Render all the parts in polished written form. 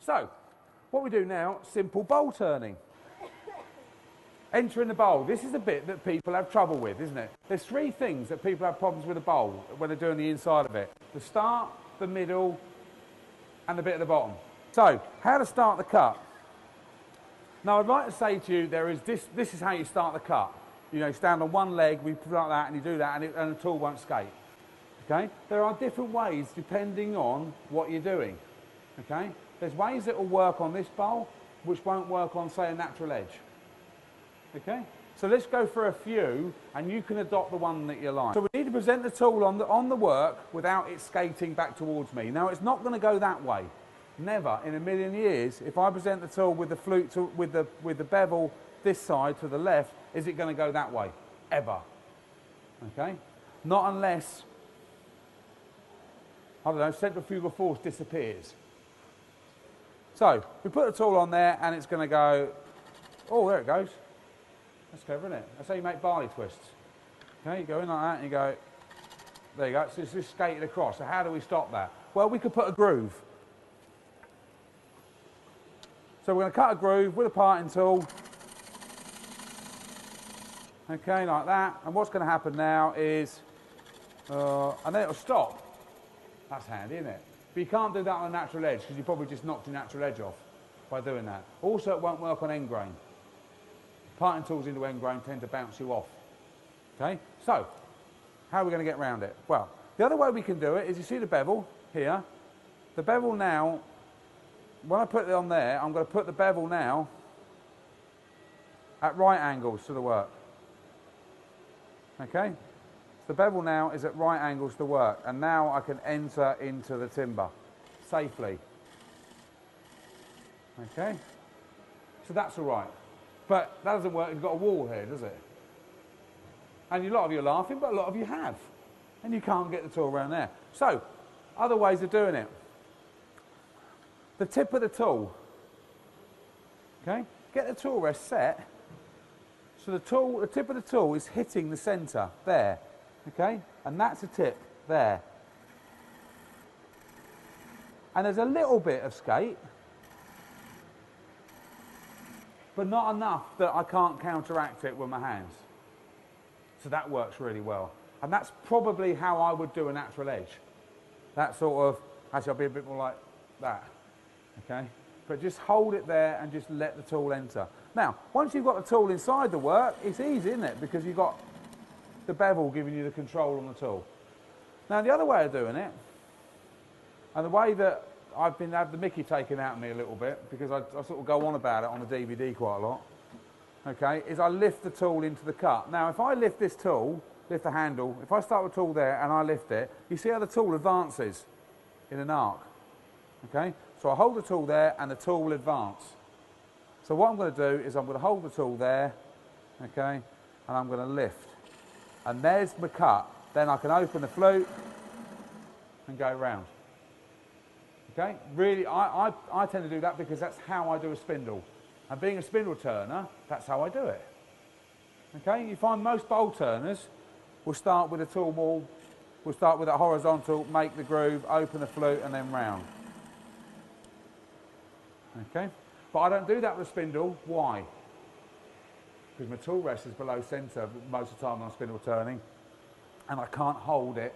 So, what we do now, simple bowl turning. Entering the bowl. This is a bit that people have trouble with, isn't it? There's three things that people have problems with a bowl when they're doing the inside of it. The start, the middle, and the bit at the bottom. So, how to start the cut. Now, I'd like to say to you, this is how you start the cut. You know, stand on one leg, we put like that, and you do that, and the tool won't skate. Okay? There are different ways depending on what you're doing. Okay? There's ways that will work on this bowl, which won't work on, say, a natural edge. Okay? So let's go for a few, and you can adopt the one that you like. So we need to present the tool on the work without it skating back towards me. Now, it's not going to go that way. Never in a million years, if I present the tool with the flute with the bevel this side to the left, is it going to go that way? Ever. Okay? Not unless, I don't know, centrifugal force disappears. So, we put the tool on there and it's going to go, oh, there it goes. That's clever, isn't it? That's how you make barley twists. Okay, you go in like that and you go, there you go. So it's just skated across. So how do we stop that? Well, we could put a groove. So we're going to cut a groove with a parting tool. Okay, like that. And what's going to happen now is, and then it'll stop. That's handy, isn't it? But you can't do that on a natural edge because you probably just knocked your natural edge off by doing that. Also, it won't work on end grain. Parting tools into end grain tend to bounce you off. Okay, so how are we going to get around it? Well, the other way we can do it is, you see the bevel here? The bevel now, when I put it on there, I'm going to put the bevel now at right angles to the work. Okay? So the bevel now is at right angles to the work, and now I can enter into the timber safely. Okay? So that's all right. But that doesn't work, you've got a wall here, does it? And a lot of you are laughing, but a lot of you have. And you can't get the tool around there. So, other ways of doing it. The tip of the tool. Okay? Get the tool rest set. So the tip of the tool is hitting the centre, there. Okay? And that's a tip, there. And there's a little bit of skate, but not enough that I can't counteract it with my hands. So that works really well. And that's probably how I would do a natural edge. That sort of, actually I'll be a bit more like that. Okay? But just hold it there and just let the tool enter. Now, once you've got the tool inside the work, it's easy, isn't it? Because you've got the bevel giving you the control on the tool. Now, the other way of doing it, and the way that I've had the mickey taken out of me a little bit, because I sort of go on about it on the DVD quite a lot, okay, is I lift the tool into the cut. Now, if I lift this tool, lift the handle, if I start with the tool there and I lift it, you see how the tool advances in an arc, okay? So I hold the tool there and the tool will advance. So what I'm going to do is I'm going to hold the tool there, okay, and I'm going to lift. And there's my cut. Then I can open the flute and go round. Okay, really, I tend to do that because that's how I do a spindle. And being a spindle turner, that's how I do it. Okay, you find most bowl turners will start with a tool ball, will start with a horizontal, make the groove, open the flute, and then round. Okay, but I don't do that with a spindle. Why? Because my tool rest is below centre most of the time when I'm spindle turning, and I can't hold it.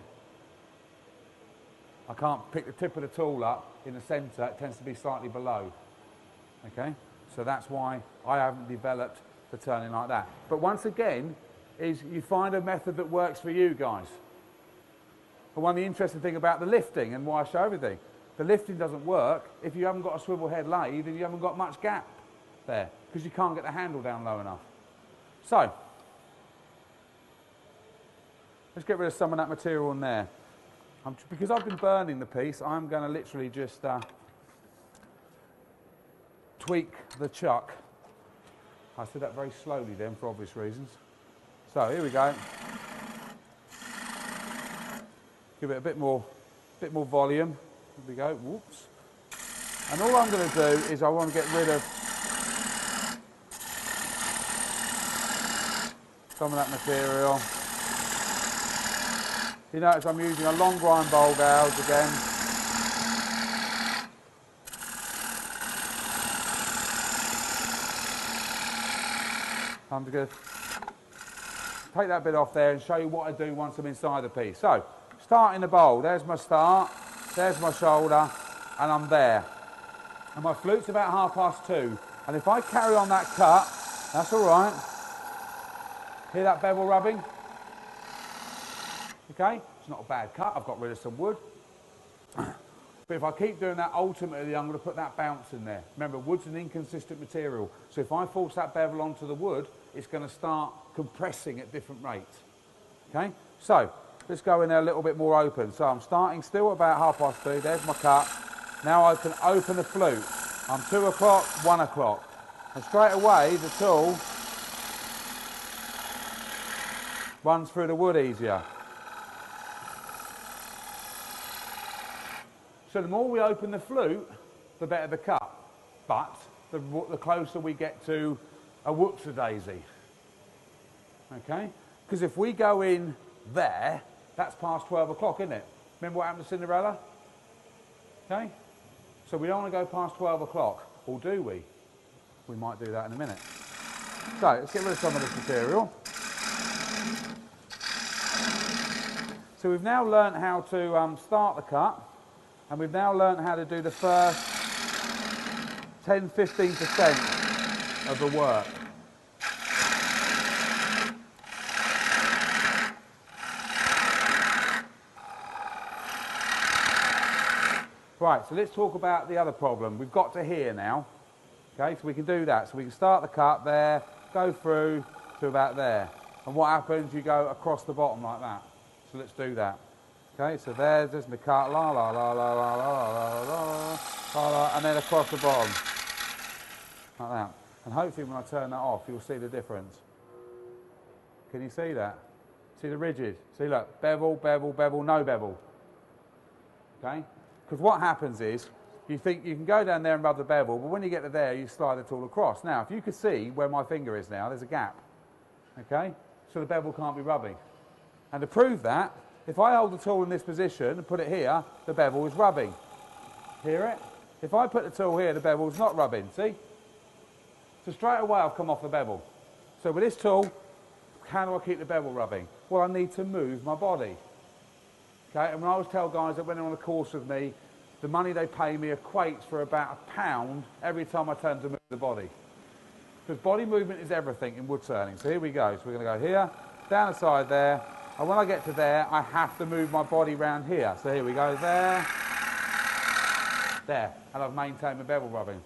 I can't pick the tip of the tool up in the centre, it tends to be slightly below. Okay, so that's why I haven't developed the turning like that. But once again, is you find a method that works for you guys. But one of the interesting things about the lifting and why I show everything, the lifting doesn't work if you haven't got a swivel head lathe and you haven't got much gap there, because you can't get the handle down low enough. So, let's get rid of some of that material in there. Because I've been burning the piece, I'm going to literally just tweak the chuck. I said that very slowly then for obvious reasons. So here we go. Give it a bit more volume. Here we go. Whoops. And all I'm going to do is I want to get rid of some of that material. You notice I'm using a long grind bowl gouge again. I'm just going to take that bit off there and show you what I do once I'm inside the piece. So, start in the bowl. There's my start, there's my shoulder, and I'm there. And my flute's about 2:30. And if I carry on that cut, that's all right. Hear that bevel rubbing? Okay, it's not a bad cut. I've got rid of some wood. But if I keep doing that, ultimately I'm going to put that bounce in there. Remember, wood's an inconsistent material. So if I force that bevel onto the wood, it's going to start compressing at different rates. Okay, so let's go in there a little bit more open. So I'm starting still about 2:30. There's my cut. Now I can open the flute. I'm 2 o'clock, 1 o'clock. And straight away, the tool runs through the wood easier. So the more we open the flute, the better the cut. But the closer we get to a whoops-a-daisy. Okay? Because if we go in there, that's past 12 o'clock, isn't it? Remember what happened to Cinderella? Okay? So we don't want to go past 12 o'clock, or do we? We might do that in a minute. So let's get rid of some of this material. So we've now learnt how to start the cut. And we've now learned how to do the first 10–15% of the work. Right, so let's talk about the other problem. We've got to here now. Okay, so we can do that. So we can start the cut there, go through to about there. And what happens? You go across the bottom like that. So let's do that. Okay, so there's my cut, la la la la la la la la la la, and then across the bottom, like that. And hopefully when I turn that off, you'll see the difference. Can you see that? See the ridges? See, look, bevel, bevel, bevel, no bevel. Okay? Because what happens is, you think you can go down there and rub the bevel, but when you get to there, you slide it all across. Now, if you could see where my finger is now, there's a gap. Okay? So the bevel can't be rubbing. And to prove that, if I hold the tool in this position and put it here, the bevel is rubbing. Hear it? If I put the tool here, the bevel is not rubbing, see? So straight away I've come off the bevel. So with this tool, how do I keep the bevel rubbing? Well, I need to move my body. Okay, and when I always tell guys that when they're on a course with me, the money they pay me equates for about £1 every time I turn to move the body. Because body movement is everything in wood turning. So here we go. So we're going to go here, down the side there. And when I get to there, I have to move my body round here. So here we go, there, there. And I've maintained my bevel rubbing.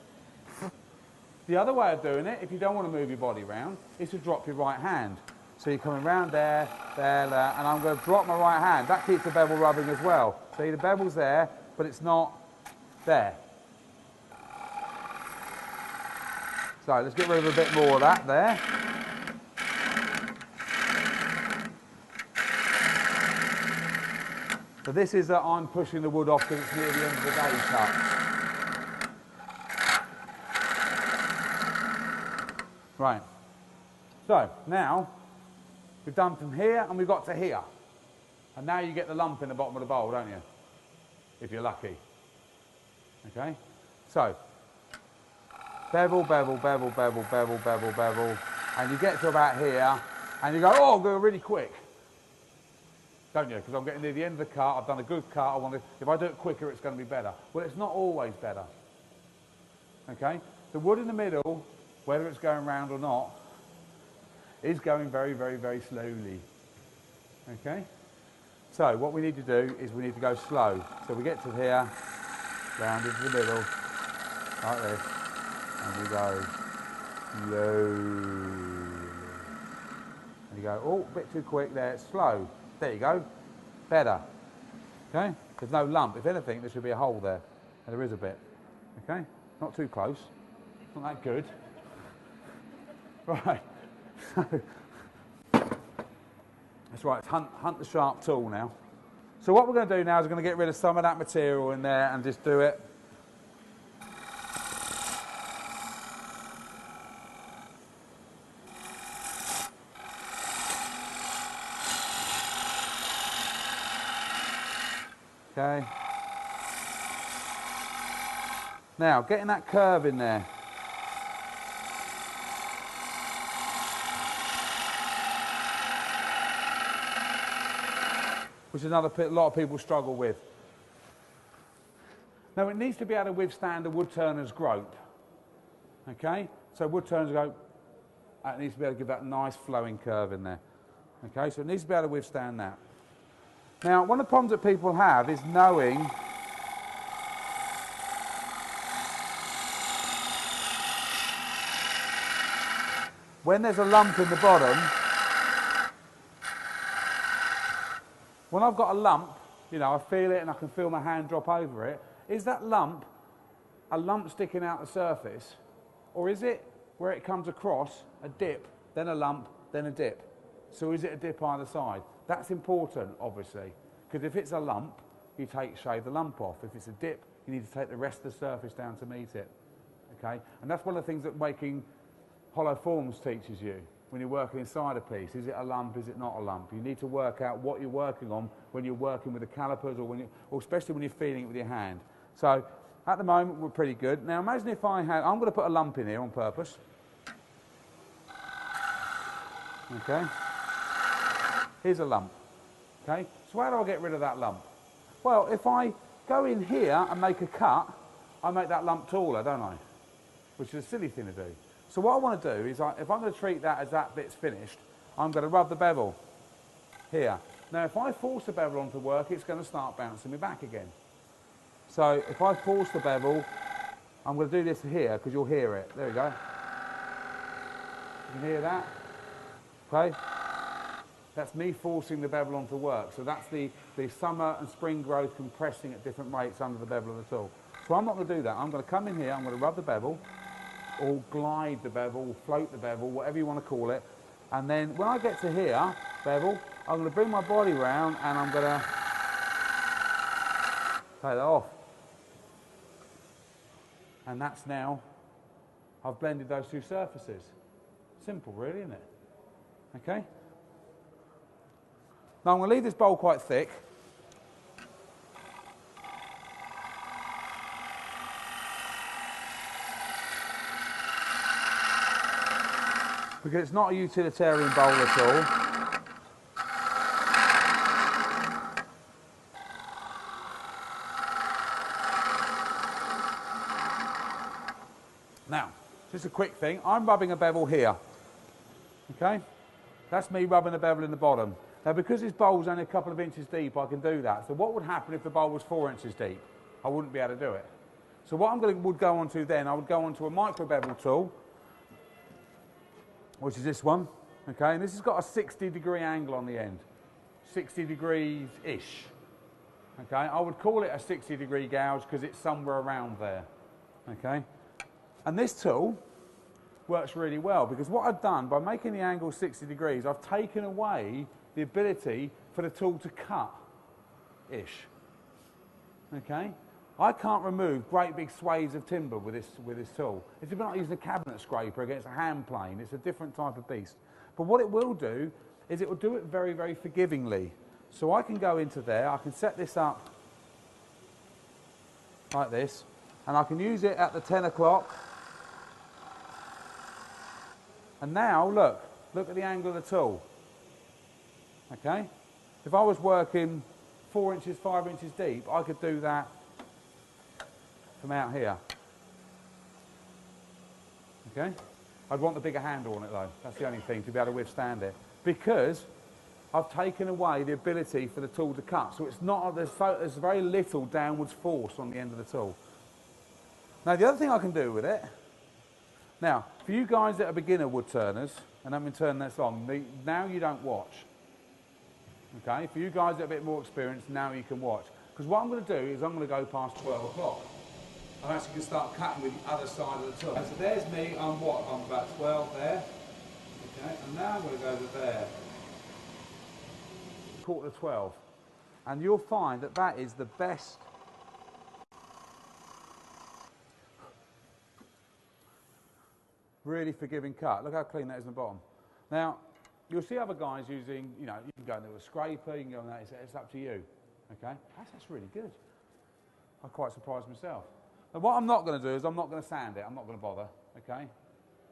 The other way of doing it, if you don't want to move your body round, is to drop your right hand. So you're coming round there, there, there, and I'm going to drop my right hand. That keeps the bevel rubbing as well. See, the bevel's there, but it's not there. So let's get rid of a bit more of that there. So this is that I'm pushing the wood off because it's near the end of the day cut. Right. So now we've done from here and we've got to here. And now you get the lump in the bottom of the bowl, don't you? If you're lucky. Okay? So bevel, bevel, bevel, bevel, bevel, bevel, bevel. And you get to about here and you go, oh, I'm going really quick. Don't you? Because I'm getting near the end of the cut, I've done a good cut, if I do it quicker it's going to be better. Well, it's not always better. Okay? The wood in the middle, whether it's going round or not, is going very, very, very slowly. Okay? So what we need to do is we need to go slow. So we get to here, round into the middle, like this, and we go slow. And you go, oh, a bit too quick there, it's slow. There you go, better. Okay? There's no lump. If anything, there should be a hole there. And there is a bit. Okay? Not too close. Not that good. Right. That's right, hunt the sharp tool now. So what we're going to do now is we're going to get rid of some of that material in there and just do it. Okay. Now, getting that curve in there. which is another a lot of people struggle with. Now it needs to be able to withstand a wood turner's grope. Okay, so wood turners go, it needs to be able to give that nice flowing curve in there. Okay, so it needs to be able to withstand that. Now, one of the problems that people have is knowing when there's a lump in the bottom. When I've got a lump, you know, I feel it and I can feel my hand drop over it. Is that lump a lump sticking out the surface, or is it where it comes across a dip, then a lump, then a dip? So is it a dip either side? That's important, obviously, because if it's a lump, you shave the lump off. If it's a dip, you need to take the rest of the surface down to meet it. Okay, and that's one of the things that making hollow forms teaches you when you're working inside a piece. Is it a lump? Is it not a lump? You need to work out what you're working on when you're working with the calipers, or especially when you're feeling it with your hand. So at the moment we're pretty good. Now imagine if I'm going to put a lump in here on purpose. Okay. Here's a lump. Okay. So how do I get rid of that lump? Well, if I go in here and make a cut, I make that lump taller, don't I? Which is a silly thing to do. So what I want to do is, if I'm going to treat that as that bit's finished, I'm going to rub the bevel here. Now, if I force the bevel onto work, it's going to start bouncing me back again. So if I force the bevel, I'm going to do this here because you'll hear it. There we go. You can hear that? Okay. That's me forcing the bevel onto work. So that's the summer and spring growth compressing at different rates under the bevel of the tool. So I'm not going to do that. I'm going to come in here, I'm going to rub the bevel, or glide the bevel, float the bevel, whatever you want to call it. And then when I get to here, bevel, I'm going to bring my body round and I'm going to take that off. And that's now, I've blended those two surfaces. Simple really, isn't it? Okay? Now I'm going to leave this bowl quite thick. Because it's not a utilitarian bowl at all. Now, just a quick thing. I'm rubbing a bevel here. Okay? That's me rubbing a bevel in the bottom. Now, because this bowl's only a couple of inches deep, I can do that. So what would happen if the bowl was 4 inches deep? I wouldn't be able to do it. So what would go on to then, I would go on to a micro bevel tool, which is this one, okay, and this has got a 60-degree angle on the end, 60 degrees-ish, okay. I would call it a 60-degree gouge because it's somewhere around there, okay. And this tool works really well because what I've done by making the angle 60 degrees, I've taken away the ability for the tool to cut-ish, okay. I can't remove great big swathes of timber with this tool. It's a bit like using a cabinet scraper against a hand plane. It's a different type of beast. But what it will do is it will do it very, very forgivingly. So I can go into there, I can set this up like this, and I can use it at the 10 o'clock. And now, look at the angle of the tool. Okay? If I was working 4 inches, 5 inches deep, I could do that from out here. Okay? I'd want the bigger handle on it though. That's the only thing, to be able to withstand it. Because I've taken away the ability for the tool to cut. So it's not, there's very little downwards force on the end of the tool. Now the other thing I can do with it, now for you guys that are beginner wood turners, and haven't been turning this long, now you don't watch. Okay? For you guys that are a bit more experienced, now you can watch. Because what I'm going to do is I'm going to go past 12 o'clock. I'm actually going to start cutting with the other side of the tool. So there's me, I'm about 12 there. Okay, and now I'm going to go to there. Quarter to 12. And you'll find that that is the best. Really forgiving cut. Look how clean that is in the bottom. Now, you'll see other guys using, you know, you can go into a scraper, you can go on that, it's up to you. Okay, that's really good. I'm quite surprised myself. And what I'm not going to do is I'm not going to sand it. I'm not going to bother, okay?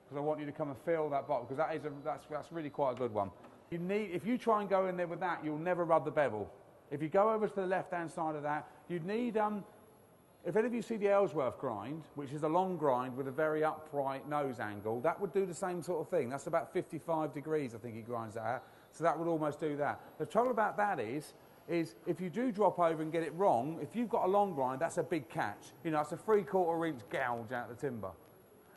Because I want you to come and feel that bottom, because that's really quite a good one. If you try and go in there with that, you'll never rub the bevel. If you go over to the left-hand side of that, you'd need, if any of you see the Ellsworth grind, which is a long grind with a very upright nose angle, that would do the same sort of thing. That's about 55 degrees, I think he grinds that at. So that would almost do that. The trouble about that is if you do drop over and get it wrong, if you've got a long grind, that's a big catch. You know, it's a 3/4 inch gouge out the timber.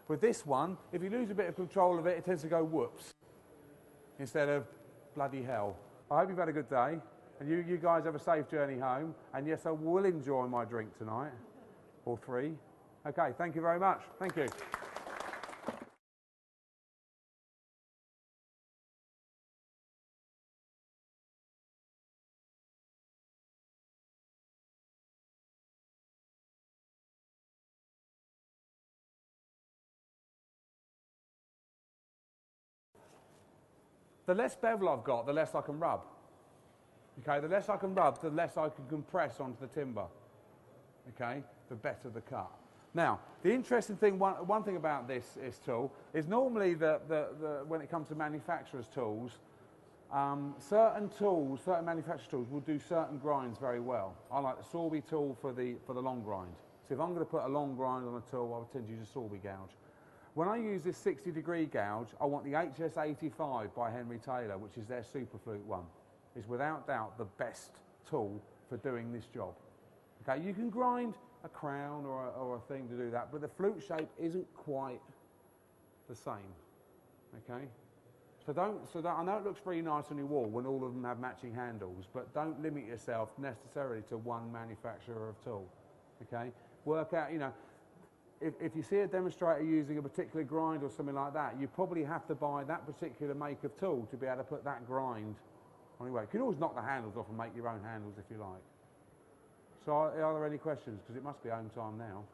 With this one, if you lose a bit of control of it, it tends to go whoops instead of bloody hell. I hope you've had a good day, and you guys have a safe journey home. And yes, I will enjoy my drink tonight, or 3. Okay, thank you very much. Thank you. The less bevel I've got, the less I can rub. Okay, the less I can rub, the less I can compress onto the timber. Okay, the better the cut. Now, the interesting thing, one thing about this tool is normally when it comes to manufacturer's tools, certain manufacturer's tools will do certain grinds very well. I like the Sorby tool for the long grind. So if I'm going to put a long grind on a tool, I would tend to use a Sorby gouge. When I use this 60-degree gouge, I want the HS85 by Henry Taylor, which is their Superflute one. It's without doubt the best tool for doing this job. Okay, you can grind a crown or a thing to do that, but the flute shape isn't quite the same. Okay, so I know it looks pretty nice on your wall when all of them have matching handles, but don't limit yourself necessarily to one manufacturer of tool. Okay, work out, you know. If you see a demonstrator using a particular grind or something like that, you probably have to buy that particular make of tool to be able to put that grind on your way. You can always knock the handles off and make your own handles if you like. So are there any questions? Because it must be home time now.